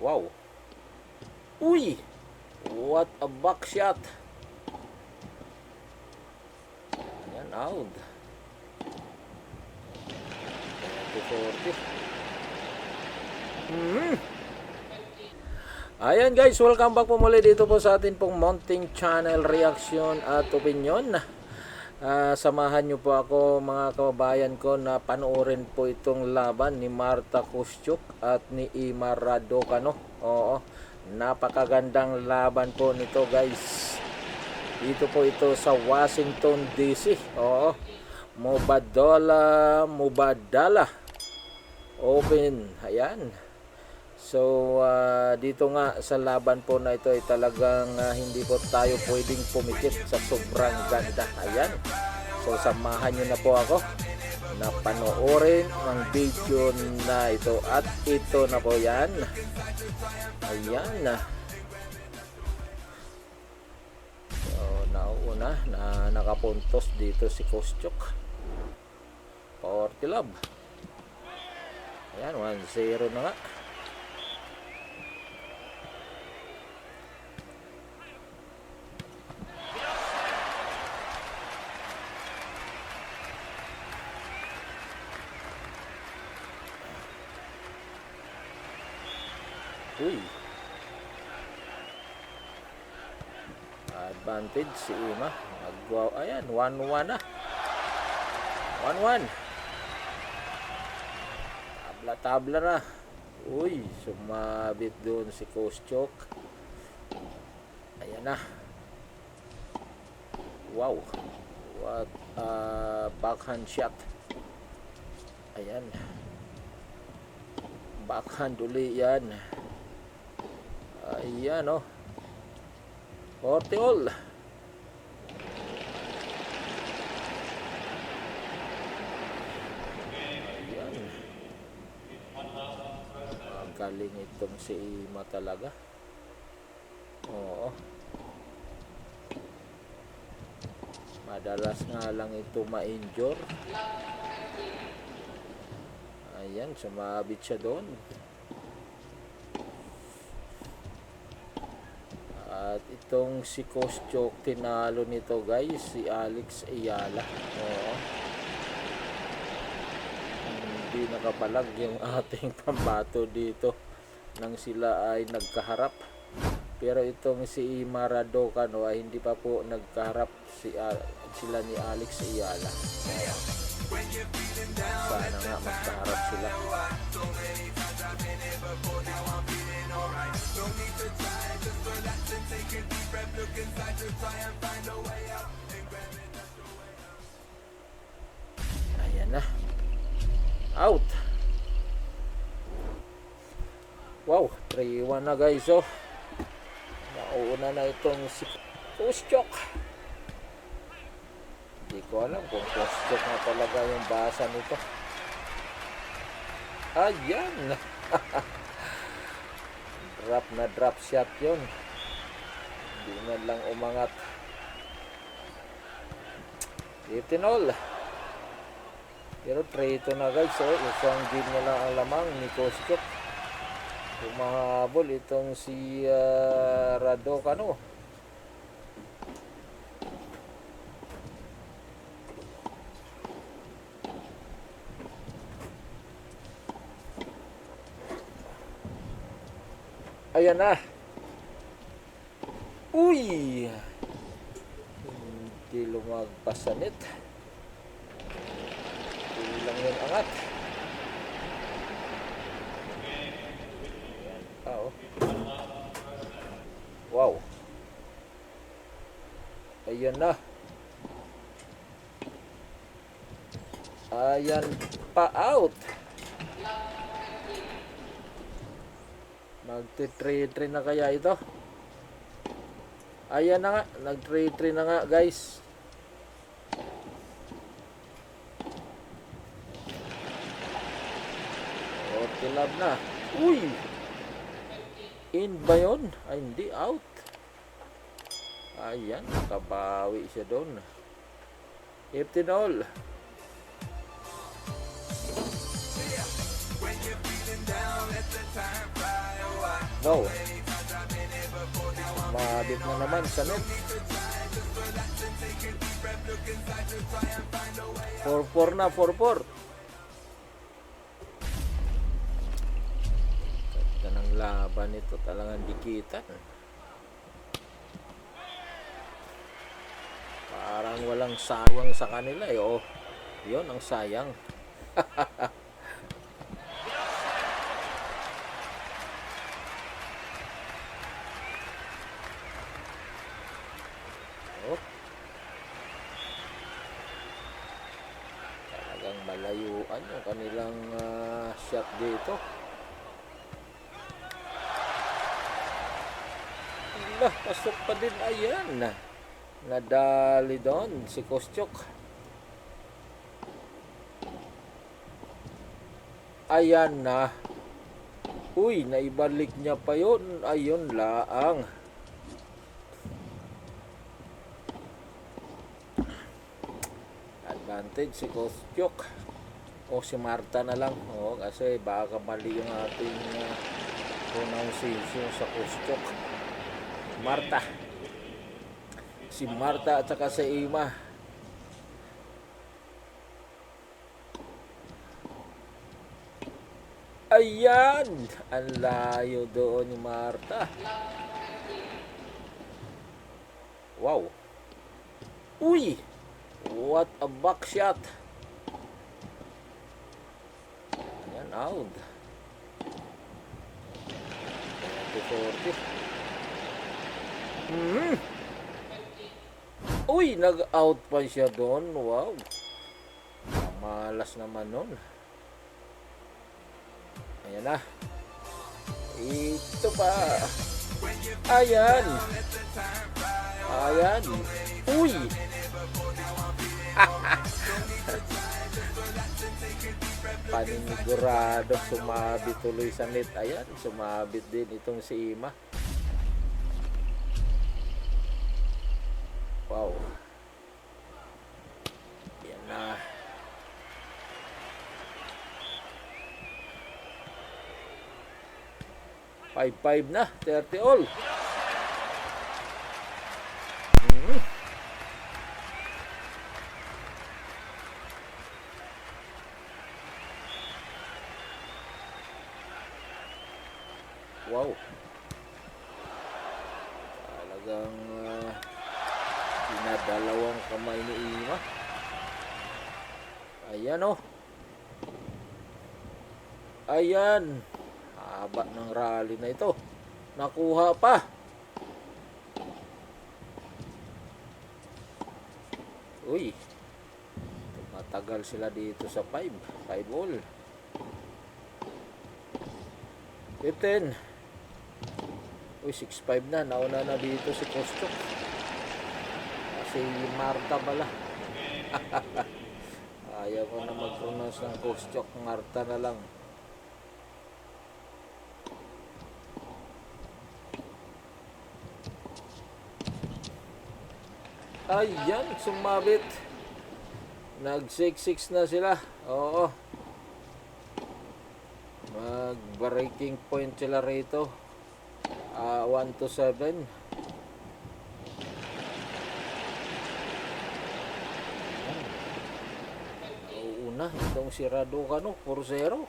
Wow. Uy! What a back shot. Ayan, out. 40. Ayan guys, welcome back po muli dito po sa atin pong Mounting Channel Reaction at Opinion. Samahan nyo po ako mga kababayan ko na panoorin po itong laban ni Marta Kostyuk at ni Ima Raducanu. Oo, napakagandang laban po nito guys. Dito po ito sa Washington DC. Oo, Mubadala Open. Ayan. So dito nga sa laban po na ito ay talagang hindi po tayo pwedeng pumikit sa sobrang ganda. Ayan. So samahan nyo na po ako na panoorin ang video na ito. At ito na po yan. Ayan. So nauna na nakapuntos dito si Kostyuk. Power Club. Ayan, 1-0 na nga. Uy. Advantage si Ima. Nagwaw. Ayan, 1-1 na. 1-1. Tabla-tabla na. Uy, sumabit doon si Kostyuk. Ayan na. Wow. What a backhand shot. Ayan. Backhand uli yan. Ayan o. 40 all. Ayan. Magaling itong si Ima talaga. Oo. Madalas nga lang ito ma-injure. Ayan, sumabit siya doon. At itong si Kostyuk, tinalo nito guys, si Alex Ayala. Oo. Hindi nakapalag yung ating pambato dito nang sila ay nagkaharap. Pero itong si Ima Raducanu ay hindi pa po nagkaharap sila ni Alex Ayala. Sana nga magkaharap sila. Ayan na. Out. Wow, 3-1 na guys. Oh, nauna na itong si Kostyuk. Hindi ko alam kung Kostyuk na talaga yung basa nito. Ayan. Drop shot yun. Hindi na lang umangat. 15 all. Pero 3-2 na guys. So, isang game na lang ang lamang ni Kostyuk. Humahabol itong si Raducanu. Ayan na. Uy! Hindi lumagpas sa net. Hindi lang yun angat. Ayan pa oh. Wow. Ayan na. Ayan pa out. Nag-3-3 na kaya ito? Ayan na nga, nag-3-3 na nga guys. Okay, love na. Uy! In ba yun? Ay, hindi, out. Ayan, nakabawi siya doon. 15 all. When you're feeling down, let the time fly away. Wow. Mabit na naman sa net. 4-4 na, 4-4. Ganda ng laban ito, talagang dikitan. Parang walang sawang sa kanila eh. Oh, yun ang sayang. Oh. Talagang malayuan yung kanilang shot dito. Lah, pasok pa din. Ayan. Nadali doon si Kostyok. Ayan na. Uy, naibalik niya pa yun. Ayun laang. Advantage si Kostyok. O si Marta na lang. O, kasi baka mali yung ating pronunciation sa Kostyok. Marta. Si Marta at saka si Ima. Ayan! Ang layo doon ni Marta. Wow! Uy! What a back shot! Ayan, out. 40. Uy! Nag-out pa siya doon. Wow! Malas naman nun. Ayan na. Ito pa. Ayan. Ayan. Uy! Paninigurado. Sumabit tuloy sa net. Ayan. Sumabit din itong si Ima. Wow. Ayan na. Five na. 30 all. Wow. Talagang pinadalawang kamay ni Ima. Ayan oh. Ayan. Haba ng rally na ito. Nakuha pa. Uy. Matagal sila dito sa 5 all. 15. Uy, 6-5 na. Nauna na dito si Kostyok. Kasi Marta pala. Ayaw ko na mag-pronounce ng Kostyok. Marta na lang. Ayan, sumabit. Nag-6-6 na sila. Oo. Mag-breaking point sila rito. 1-7. Nauuna itong si Raducanu, 4-0.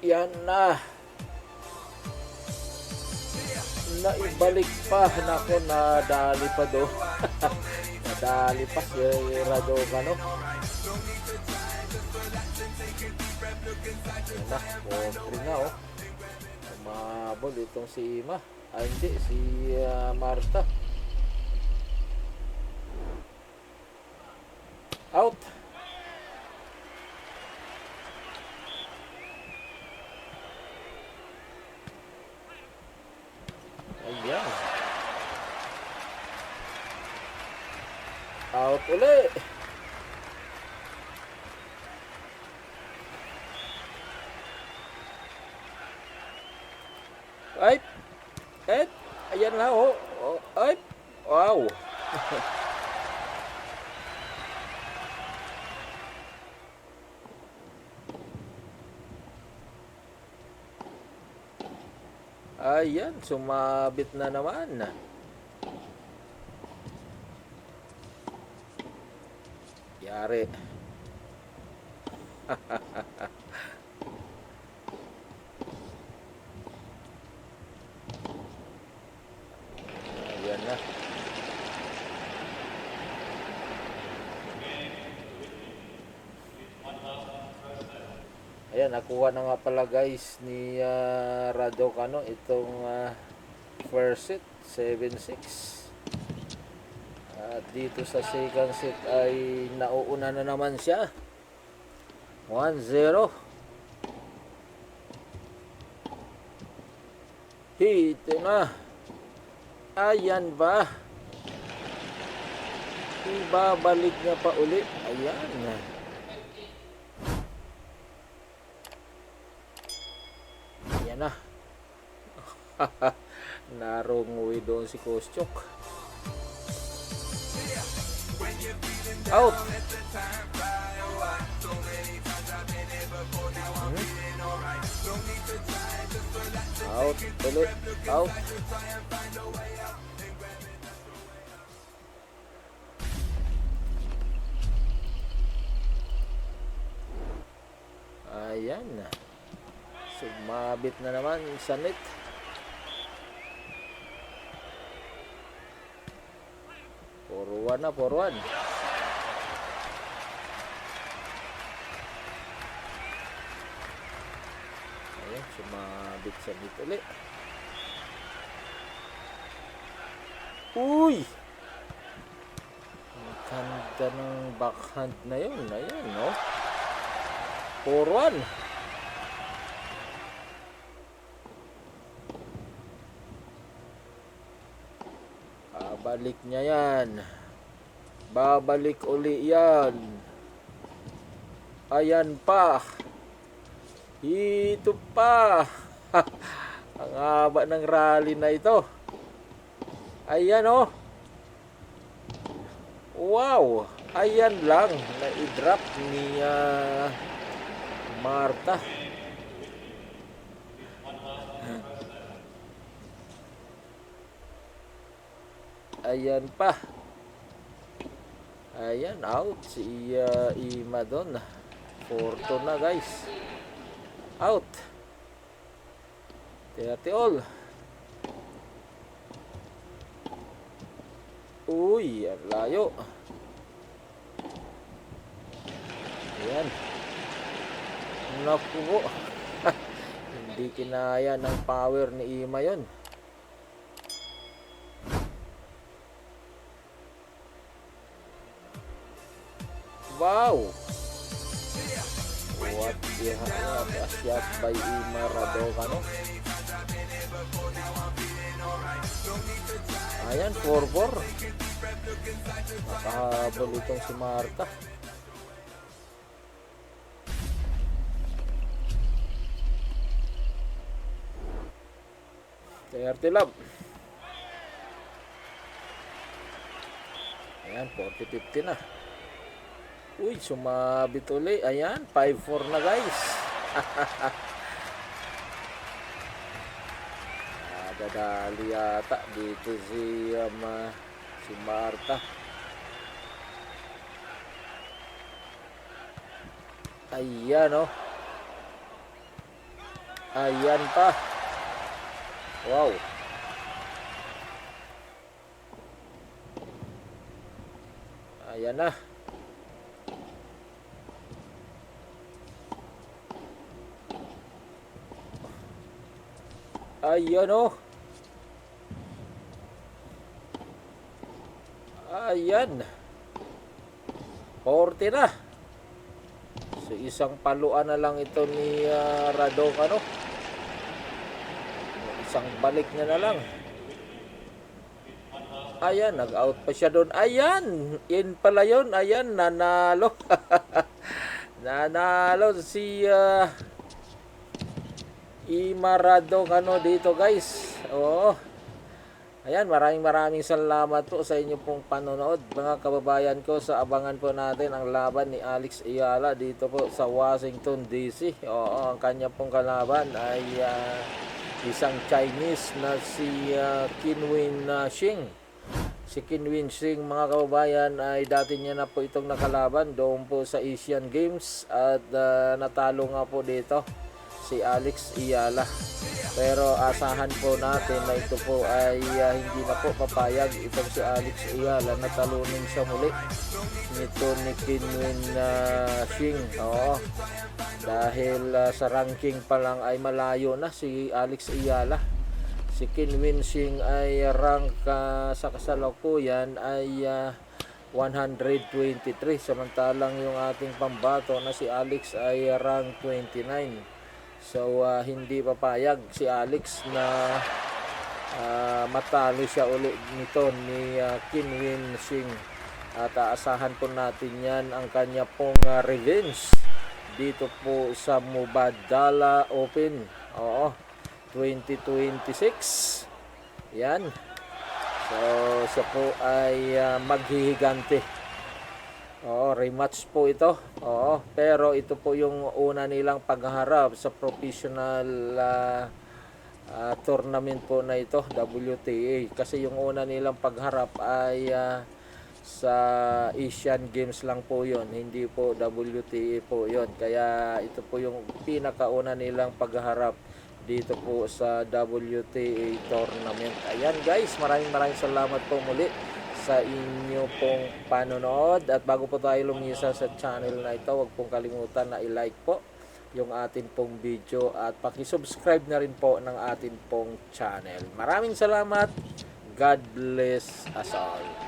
Yan na. Naibalik pa. Nako, nadali pa do. Nadali pa si Raducanu. Yan na, 4-3 na oh. Umabol itong si Ima. Ay hindi, si Marta. Out. Ayan. Out ulit. Ay. Ayan na oh. Ay. Wow. Ayan, sumabit na naman. Yari. Ayan na. Ayan, nakuha na nga pala guys ni Raducanu itong first set, 7-6. At dito sa second set ay nauuna na naman siya. 1-0. Hito na. Ayan ba? Ibabalik niya pa uli. Ayan. Ayan na. Narunguwi doon si Kostyok. Out. Out. Tuloy. Out. Ayan. Sumabit na naman sa net. Forward na, forward. Ayan, sumabit sa net ulit. Uy! Ang ganda ng backhand na yun. Ayan, no? Forward. Babalik niya yan. Babalik uli yan. Ayan pa. Ito pa. Ang haba ng rally na ito. Ayan oh. Wow. Ayan lang. Na-drop ni Marta. Ayan pa. Ayan, out si Ima doon. Forto na guys. Out. 30 all. Uy, ang layo. Ayan. Naku po. Hindi kinaya ng power ni Ima yon. Wow! What the shot by Ima Raducanu. Ayan, 4-4. Nakahabol itong si Marta. Thirty love. Ayan, 40-50 na. Uy, sumabit uli. Ayan, 5-4 na guys. Dadali yata dito si Marta. Ayan oh. Ayan pa. Wow. Ayan na. Ayan oh. Ayan. 40 na. So isang paluan na lang ito ni Raducanu. Isang balik niya na lang. Ayan, nag-out pa siya doon. Ayan, in pala yun. Ayan, nanalo. Nanalo si Ima Raducanu dito guys. Oo. Ayan, maraming salamat po sa inyo pong panonood mga kababayan ko. Sa abangan po natin ang laban ni Alex Ayala dito po sa Washington DC. Oo, ang kanya pong kalaban ay isang Chinese na si Qinwen Shing. Si Qinwen Shing, mga kababayan, ay dati niya na po itong nakalaban doon po sa Asian Games at natalo nga po dito si Alex Ayala. Pero asahan po natin na ito po ay hindi na po papayag itong si Alex Ayala na talunin siya muli nito ni Qinwen Shing. Oo. Dahil sa ranking pa lang ay malayo na si Alex Ayala. Si Qinwen Shing ay rank sa kasalukuyan ay 123, samantalang yung ating pambato na si Alex ay rank 29. So hindi papayag si Alex na matalo siya ulit nito ni Qinwen Shing. At aasahan po natin yan ang kanya pong revenge dito po sa Mubadala Open. Oo. 2026. Yan. So, siya po ay maghihigante. Oo, rematch po ito. Oo, pero ito po yung una nilang pagharap sa professional tournament po na ito, WTA. Kasi yung una nilang pagharap ay sa Asian Games lang po yon, hindi po WTA po yon. Kaya ito po yung pinakauna nilang pagharap dito po sa WTA tournament. Ayan guys, maraming salamat po muli sa inyo pong panonood. At bago po tayo lumisa sa channel na ito, huwag pong kalimutan na i-like po yung atin pong video at paki-subscribe na rin po ng atin pong channel. Maraming salamat. God bless us all.